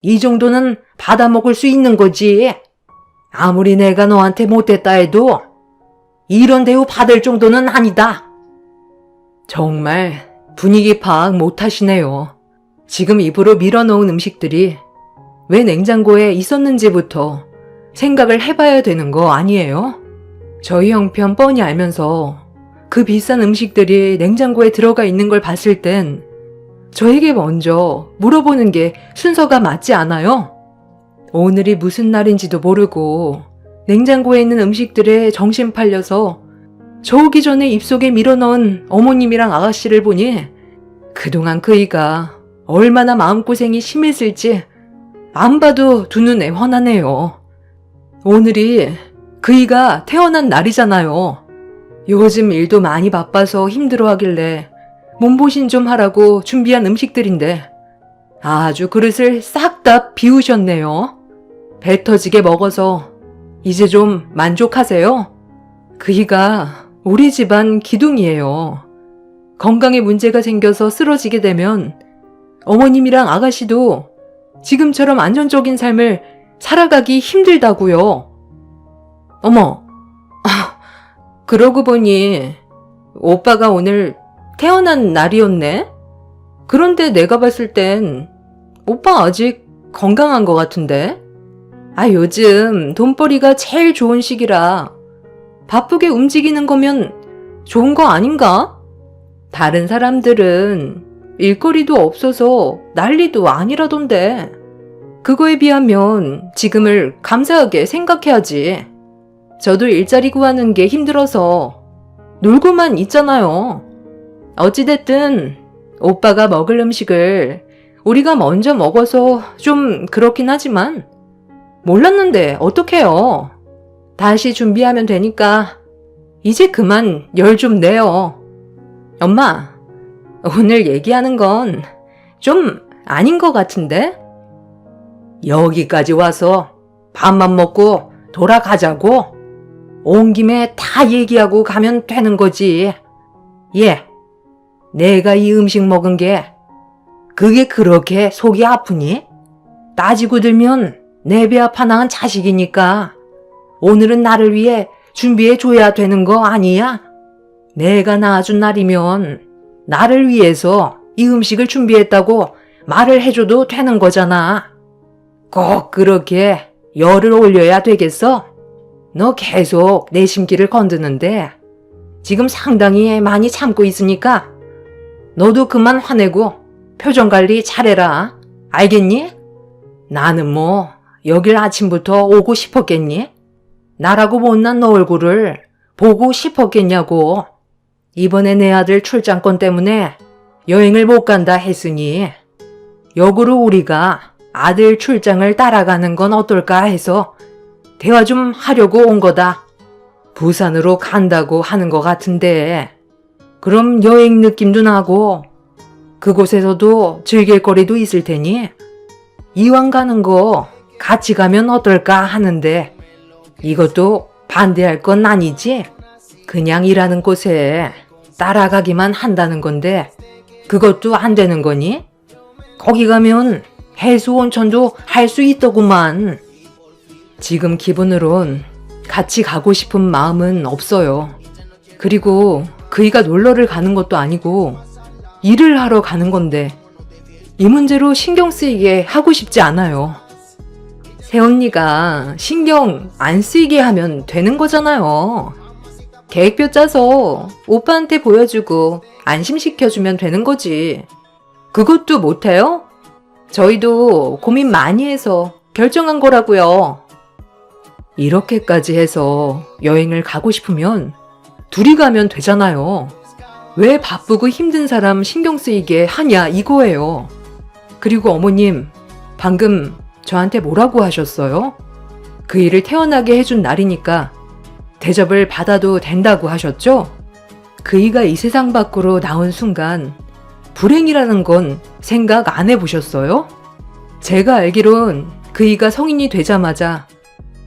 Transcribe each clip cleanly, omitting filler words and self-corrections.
이 정도는 받아먹을 수 있는 거지. 아무리 내가 너한테 못됐다 해도 이런 대우 받을 정도는 아니다. 정말 분위기 파악 못하시네요. 지금 입으로 밀어넣은 음식들이 왜 냉장고에 있었는지부터 생각을 해봐야 되는 거 아니에요? 저희 형편 뻔히 알면서 그 비싼 음식들이 냉장고에 들어가 있는 걸 봤을 땐 저에게 먼저 물어보는 게 순서가 맞지 않아요? 오늘이 무슨 날인지도 모르고 냉장고에 있는 음식들에 정신 팔려서 저 오기 전에 입속에 밀어넣은 어머님이랑 아가씨를 보니 그동안 그이가 얼마나 마음고생이 심했을지 안 봐도 두 눈에 훤하네요. 오늘이 그이가 태어난 날이잖아요. 요즘 일도 많이 바빠서 힘들어하길래 몸보신 좀 하라고 준비한 음식들인데 아주 그릇을 싹 다 비우셨네요. 배 터지게 먹어서 이제 좀 만족하세요? 그이가 우리 집안 기둥이에요. 건강에 문제가 생겨서 쓰러지게 되면 어머님이랑 아가씨도 지금처럼 안정적인 삶을 살아가기 힘들다고요. 어머, 그러고 보니 오빠가 오늘 태어난 날이었네? 그런데 내가 봤을 땐 오빠 아직 건강한 것 같은데? 요즘 돈벌이가 제일 좋은 시기라 바쁘게 움직이는 거면 좋은 거 아닌가? 다른 사람들은 일거리도 없어서 난리도 아니라던데. 그거에 비하면 지금을 감사하게 생각해야지. 저도 일자리 구하는 게 힘들어서 놀고만 있잖아요. 어찌됐든 오빠가 먹을 음식을 우리가 먼저 먹어서 좀 그렇긴 하지만 몰랐는데 어떡해요. 다시 준비하면 되니까 이제 그만 열 좀 내요. 엄마, 오늘 얘기하는 건 좀 아닌 것 같은데? 여기까지 와서 밥만 먹고 돌아가자고? 온 김에 다 얘기하고 가면 되는 거지. 내가 이 음식 먹은 게 그게 그렇게 속이 아프니? 따지고 들면 내 배 아파 낳은 자식이니까 오늘은 나를 위해 준비해 줘야 되는 거 아니야? 내가 낳아준 날이면 나를 위해서 이 음식을 준비했다고 말을 해줘도 되는 거잖아. 꼭 그렇게 열을 올려야 되겠어? 너 계속 내 심기를 건드는데 지금 상당히 많이 참고 있으니까 너도 그만 화내고 표정 관리 잘해라. 알겠니? 나는 뭐 여길 아침부터 오고 싶었겠니? 나라고 못난 너 얼굴을 보고 싶었겠냐고. 이번에 내 아들 출장권 때문에 여행을 못 간다 했으니 역으로 우리가 아들 출장을 따라가는 건 어떨까 해서 대화 좀 하려고 온 거다. 부산으로 간다고 하는 것 같은데 그럼 여행 느낌도 나고 그곳에서도 즐길 거리도 있을 테니 이왕 가는 거 같이 가면 어떨까 하는데 이것도 반대할 건 아니지? 그냥 일하는 곳에 따라가기만 한다는 건데 그것도 안 되는 거니? 거기 가면 해수 온천도 할 수 있더구만. 지금 기분으론 같이 가고 싶은 마음은 없어요. 그리고 그이가 놀러를 가는 것도 아니고 일을 하러 가는 건데 이 문제로 신경 쓰이게 하고 싶지 않아요. 새언니가 신경 안 쓰이게 하면 되는 거잖아요. 계획표 짜서 오빠한테 보여주고 안심시켜주면 되는 거지. 그것도 못해요? 저희도 고민 많이 해서 결정한 거라고요. 이렇게까지 해서 여행을 가고 싶으면 둘이 가면 되잖아요. 왜 바쁘고 힘든 사람 신경 쓰이게 하냐 이거예요. 그리고 어머님, 방금 저한테 뭐라고 하셨어요? 그 일을 태어나게 해준 날이니까 대접을 받아도 된다고 하셨죠? 그이가 이 세상 밖으로 나온 순간 불행이라는 건 생각 안 해보셨어요? 제가 알기론 그이가 성인이 되자마자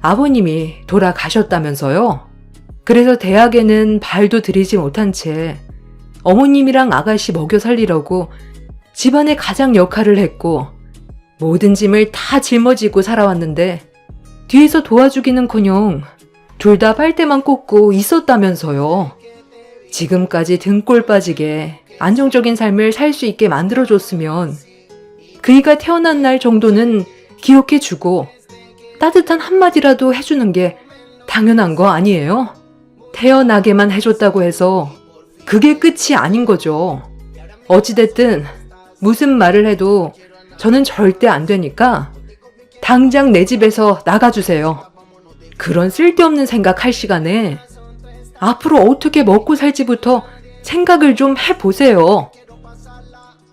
아버님이 돌아가셨다면서요? 그래서 대학에는 발도 들이지 못한 채 어머님이랑 아가씨 먹여 살리려고 집안의 가장 역할을 했고 모든 짐을 다 짊어지고 살아왔는데 뒤에서 도와주기는커녕 둘 다 빨대만 꽂고 있었다면서요. 지금까지 등골 빠지게 안정적인 삶을 살 수 있게 만들어줬으면 그이가 태어난 날 정도는 기억해주고 따뜻한 한마디라도 해주는 게 당연한 거 아니에요? 태어나게만 해줬다고 해서 그게 끝이 아닌 거죠. 어찌됐든 무슨 말을 해도 저는 절대 안 되니까 당장 내 집에서 나가주세요. 그런 쓸데없는 생각 할 시간에 앞으로 어떻게 먹고 살지부터 생각을 좀 해보세요.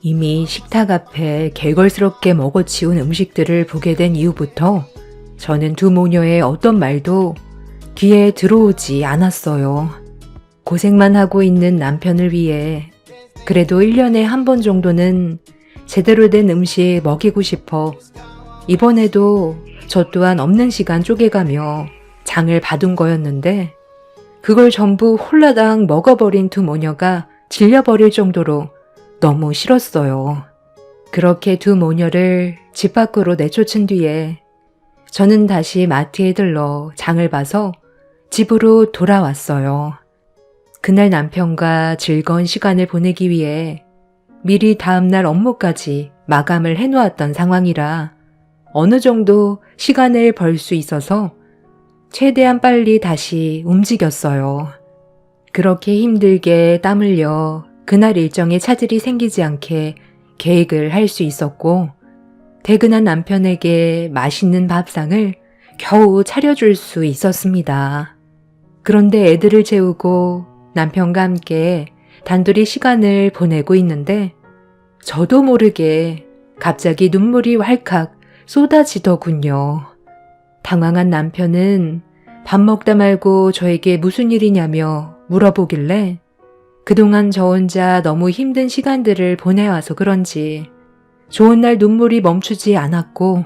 이미 식탁 앞에 개걸스럽게 먹어치운 음식들을 보게 된 이후부터 저는 두 모녀의 어떤 말도 귀에 들어오지 않았어요. 고생만 하고 있는 남편을 위해 그래도 1년에 한 번 정도는 제대로 된 음식 먹이고 싶어 이번에도 저 또한 없는 시간 쪼개가며 장을 봐둔 거였는데 그걸 전부 홀라당 먹어버린 두 모녀가 질려버릴 정도로 너무 싫었어요. 그렇게 두 모녀를 집 밖으로 내쫓은 뒤에 저는 다시 마트에 들러 장을 봐서 집으로 돌아왔어요. 그날 남편과 즐거운 시간을 보내기 위해 미리 다음날 업무까지 마감을 해놓았던 상황이라 어느 정도 시간을 벌 수 있어서 최대한 빨리 다시 움직였어요. 그렇게 힘들게 땀 흘려 그날 일정에 차질이 생기지 않게 계획을 할 수 있었고 퇴근한 남편에게 맛있는 밥상을 겨우 차려줄 수 있었습니다. 그런데 애들을 재우고 남편과 함께 단둘이 시간을 보내고 있는데 저도 모르게 갑자기 눈물이 왈칵 쏟아지더군요. 당황한 남편은 밥 먹다 말고 저에게 무슨 일이냐며 물어보길래 그동안 저 혼자 너무 힘든 시간들을 보내와서 그런지 좋은 날 눈물이 멈추지 않았고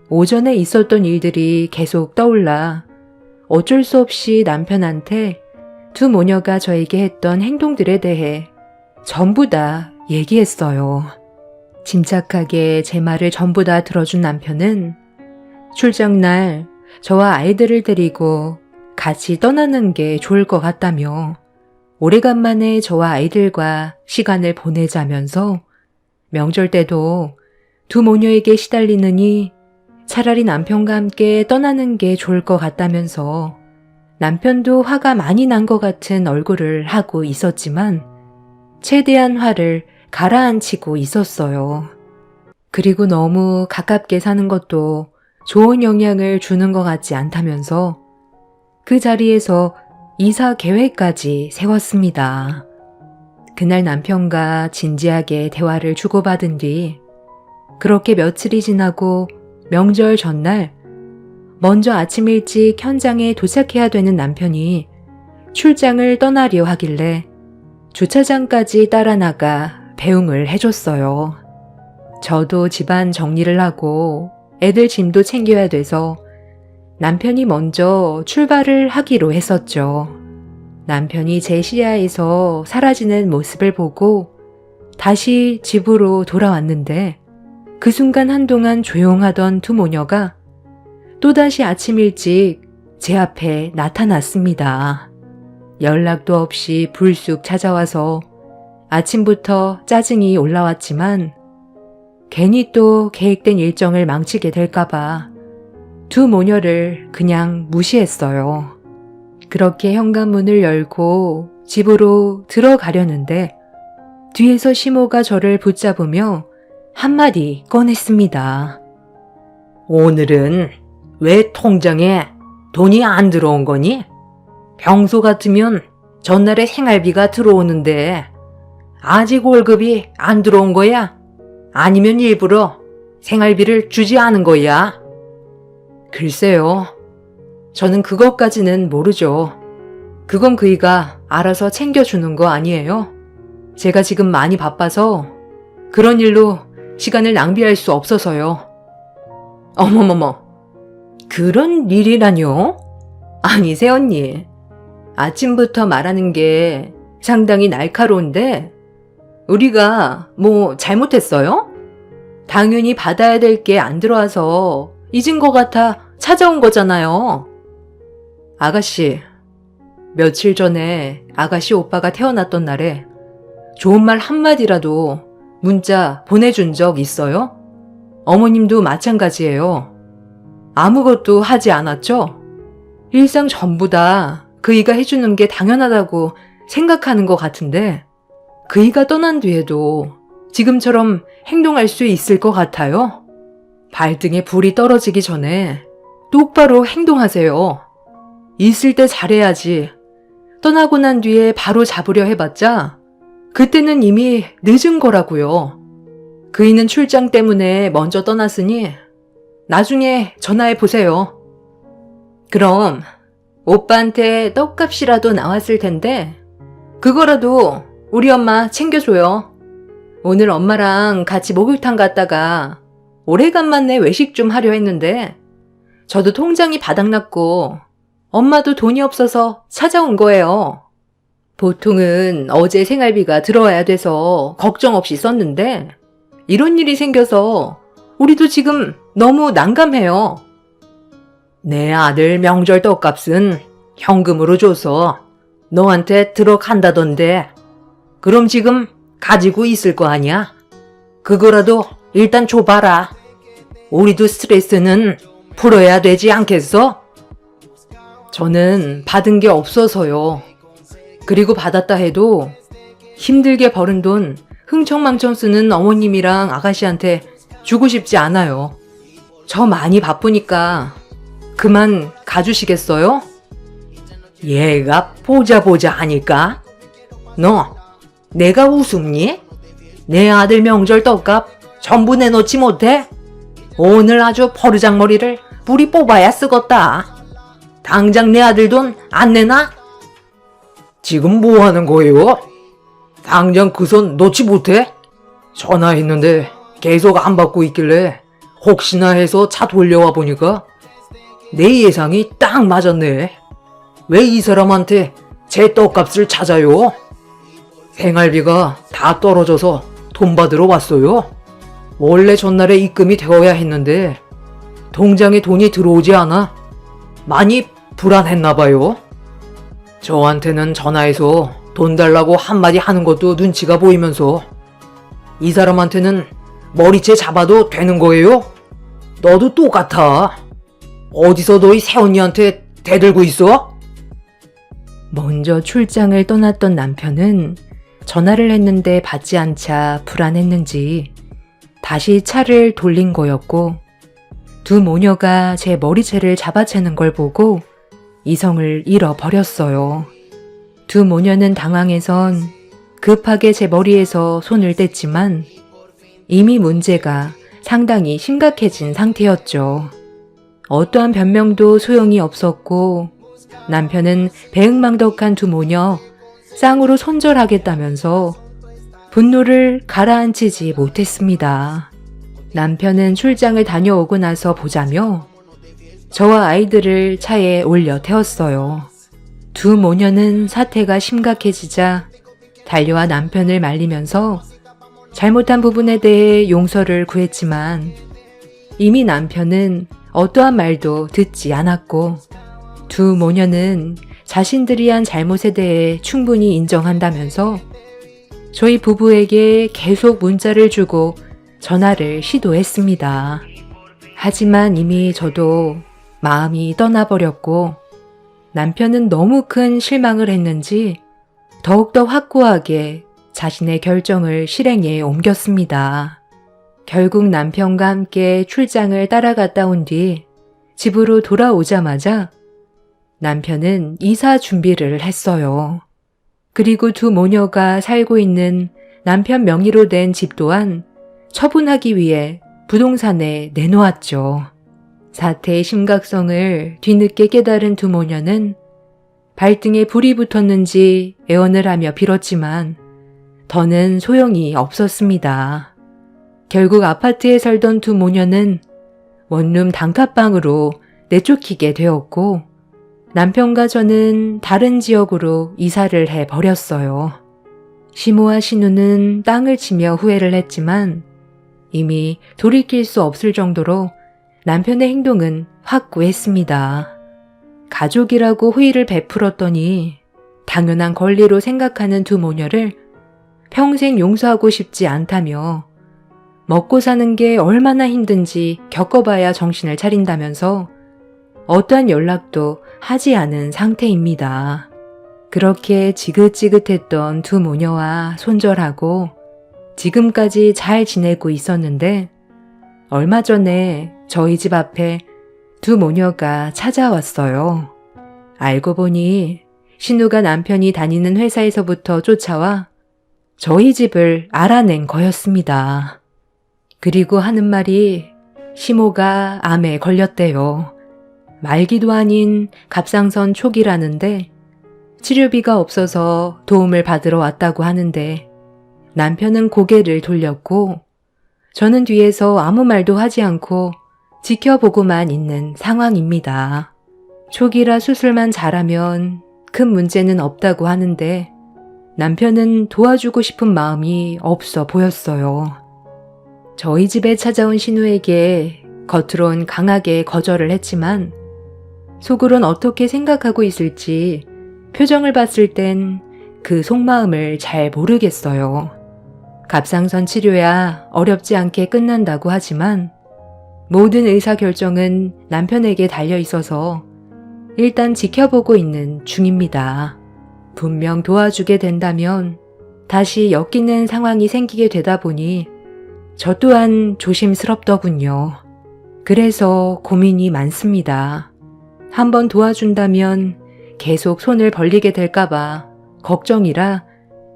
오전에 있었던 일들이 계속 떠올라 어쩔 수 없이 남편한테 두 모녀가 저에게 했던 행동들에 대해 전부 다 얘기했어요. 침착하게 제 말을 전부 다 들어준 남편은 출장날 저와 아이들을 데리고 같이 떠나는 게 좋을 것 같다며 오래간만에 저와 아이들과 시간을 보내자면서 명절 때도 두 모녀에게 시달리느니 차라리 남편과 함께 떠나는 게 좋을 것 같다면서 남편도 화가 많이 난 것 같은 얼굴을 하고 있었지만 최대한 화를 가라앉히고 있었어요. 그리고 너무 가깝게 사는 것도 좋은 영향을 주는 것 같지 않다면서 그 자리에서 이사 계획까지 세웠습니다. 그날 남편과 진지하게 대화를 주고받은 뒤 그렇게 며칠이 지나고 명절 전날 먼저 아침 일찍 현장에 도착해야 되는 남편이 출장을 떠나려 하길래 주차장까지 따라 나가 배웅을 해줬어요. 저도 집안 정리를 하고 애들 짐도 챙겨야 돼서 남편이 먼저 출발을 하기로 했었죠. 남편이 제 시야에서 사라지는 모습을 보고 다시 집으로 돌아왔는데 그 순간 한동안 조용하던 두 모녀가 또다시 아침 일찍 제 앞에 나타났습니다. 연락도 없이 불쑥 찾아와서 아침부터 짜증이 올라왔지만 괜히 또 계획된 일정을 망치게 될까봐 두 모녀를 그냥 무시했어요. 그렇게 현관문을 열고 집으로 들어가려는데 뒤에서 시모가 저를 붙잡으며 한마디 꺼냈습니다. 오늘은 왜 통장에 돈이 안 들어온 거니? 평소 같으면 전날에 생활비가 들어오는데 아직 월급이 안 들어온 거야? 아니면 일부러 생활비를 주지 않은 거야? 글쎄요. 저는 그것까지는 모르죠. 그건 그이가 알아서 챙겨주는 거 아니에요? 제가 지금 많이 바빠서 그런 일로 시간을 낭비할 수 없어서요. 어머머머, 그런 일이라뇨? 아니, 새언니. 아침부터 말하는 게 상당히 날카로운데 우리가 뭐 잘못했어요? 당연히 받아야 될 게 안 들어와서 잊은 것 같아 찾아온 거잖아요. 아가씨, 며칠 전에 아가씨 오빠가 태어났던 날에 좋은 말 한마디라도 문자 보내준 적 있어요? 어머님도 마찬가지예요. 아무것도 하지 않았죠? 일상 전부 다 그이가 해주는 게 당연하다고 생각하는 것 같은데 그이가 떠난 뒤에도 지금처럼 행동할 수 있을 것 같아요? 발등에 불이 떨어지기 전에 똑바로 행동하세요. 있을 때 잘해야지. 떠나고 난 뒤에 바로 잡으려 해봤자 그때는 이미 늦은 거라고요. 그이는 출장 때문에 먼저 떠났으니 나중에 전화해 보세요. 그럼 오빠한테 떡값이라도 나왔을 텐데 그거라도 우리 엄마 챙겨줘요. 오늘 엄마랑 같이 목욕탕 갔다가 오래간만에 외식 좀 하려 했는데 저도 통장이 바닥났고 엄마도 돈이 없어서 찾아온 거예요. 보통은 어제 생활비가 들어와야 돼서 걱정 없이 썼는데 이런 일이 생겨서 우리도 지금 너무 난감해요. 내 아들 명절 떡값은 현금으로 줘서 너한테 들어간다던데 그럼 지금 가지고 있을 거 아니야? 그거라도 일단 줘봐라. 우리도 스트레스는 풀어야 되지 않겠어? 저는 받은 게 없어서요. 그리고 받았다 해도 힘들게 벌은 돈 흥청망청 쓰는 어머님이랑 아가씨한테 주고 싶지 않아요. 저 많이 바쁘니까 그만 가주시겠어요? 얘가 보자 하니까? 너 내가 우습니? 내 아들 명절 떡값 전부 내놓지 못해? 오늘 아주 버르장머리를 뿌리 뽑아야 쓰겄다. 당장 내 아들 돈 안 내놔? 지금 뭐 하는 거예요? 당장 그 손 놓지 못해? 전화했는데 계속 안 받고 있길래 혹시나 해서 차 돌려와 보니까 내 예상이 딱 맞았네. 왜 이 사람한테 제 떡값을 찾아요? 생활비가 다 떨어져서 돈 받으러 왔어요. 원래 전날에 입금이 되어야 했는데 통장에 돈이 들어오지 않아 많이 불안했나 봐요. 저한테는 전화해서 돈 달라고 한마디 하는 것도 눈치가 보이면서 이 사람한테는 머리채 잡아도 되는 거예요? 너도 똑같아. 어디서 너희 새언니한테 대들고 있어? 먼저 출장을 떠났던 남편은 전화를 했는데 받지 않자 불안했는지 다시 차를 돌린 거였고 두 모녀가 제 머리채를 잡아채는 걸 보고 이성을 잃어버렸어요. 두 모녀는 당황해선 급하게 제 머리에서 손을 뗐지만 이미 문제가 상당히 심각해진 상태였죠. 어떠한 변명도 소용이 없었고 남편은 배응망덕한 두 모녀 쌍으로 손절하겠다면서 분노를 가라앉히지 못했습니다. 남편은 출장을 다녀오고 나서 보자며 저와 아이들을 차에 올려 태웠어요. 두 모녀는 사태가 심각해지자 달려와 남편을 말리면서 잘못한 부분에 대해 용서를 구했지만 이미 남편은 어떠한 말도 듣지 않았고 두 모녀는 자신들이 한 잘못에 대해 충분히 인정한다면서 저희 부부에게 계속 문자를 주고 전화를 시도했습니다. 하지만 이미 저도 마음이 떠나버렸고 남편은 너무 큰 실망을 했는지 더욱더 확고하게 자신의 결정을 실행에 옮겼습니다. 결국 남편과 함께 출장을 따라갔다 온 뒤 집으로 돌아오자마자 남편은 이사 준비를 했어요. 그리고 두 모녀가 살고 있는 남편 명의로 된 집 또한 처분하기 위해 부동산에 내놓았죠. 사태의 심각성을 뒤늦게 깨달은 두 모녀는 발등에 불이 붙었는지 애원을 하며 빌었지만 더는 소용이 없었습니다. 결국 아파트에 살던 두 모녀는 원룸 단칸방으로 내쫓기게 되었고 남편과 저는 다른 지역으로 이사를 해버렸어요. 시모와 신우는 땅을 치며 후회를 했지만 이미 돌이킬 수 없을 정도로 남편의 행동은 확고했습니다. 가족이라고 호의를 베풀었더니 당연한 권리로 생각하는 두 모녀를 평생 용서하고 싶지 않다며 먹고 사는 게 얼마나 힘든지 겪어봐야 정신을 차린다면서 어떠한 연락도 하지 않은 상태입니다. 그렇게 지긋지긋했던 두 모녀와 손절하고 지금까지 잘 지내고 있었는데 얼마 전에 저희 집 앞에 두 모녀가 찾아왔어요. 알고 보니 신우가 남편이 다니는 회사에서부터 쫓아와 저희 집을 알아낸 거였습니다. 그리고 하는 말이 시모가 암에 걸렸대요. 말기도 아닌 갑상선 초기라는데 치료비가 없어서 도움을 받으러 왔다고 하는데 남편은 고개를 돌렸고 저는 뒤에서 아무 말도 하지 않고 지켜보고만 있는 상황입니다. 초기라 수술만 잘하면 큰 문제는 없다고 하는데 남편은 도와주고 싶은 마음이 없어 보였어요. 저희 집에 찾아온 신우에게 겉으론 강하게 거절을 했지만 속으론 어떻게 생각하고 있을지 표정을 봤을 땐 그 속마음을 잘 모르겠어요. 갑상선 치료야 어렵지 않게 끝난다고 하지만 모든 의사결정은 남편에게 달려 있어서 일단 지켜보고 있는 중입니다. 분명 도와주게 된다면 다시 엮이는 상황이 생기게 되다 보니 저 또한 조심스럽더군요. 그래서 고민이 많습니다. 한번 도와준다면 계속 손을 벌리게 될까봐 걱정이라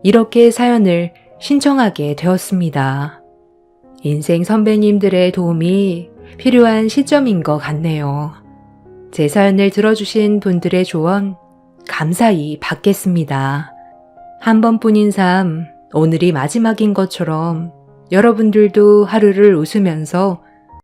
이렇게 사연을 신청하게 되었습니다. 인생 선배님들의 도움이 필요한 시점인 것 같네요. 제 사연을 들어주신 분들의 조언 감사히 받겠습니다. 한 번뿐인 삶, 오늘이 마지막인 것처럼 여러분들도 하루를 웃으면서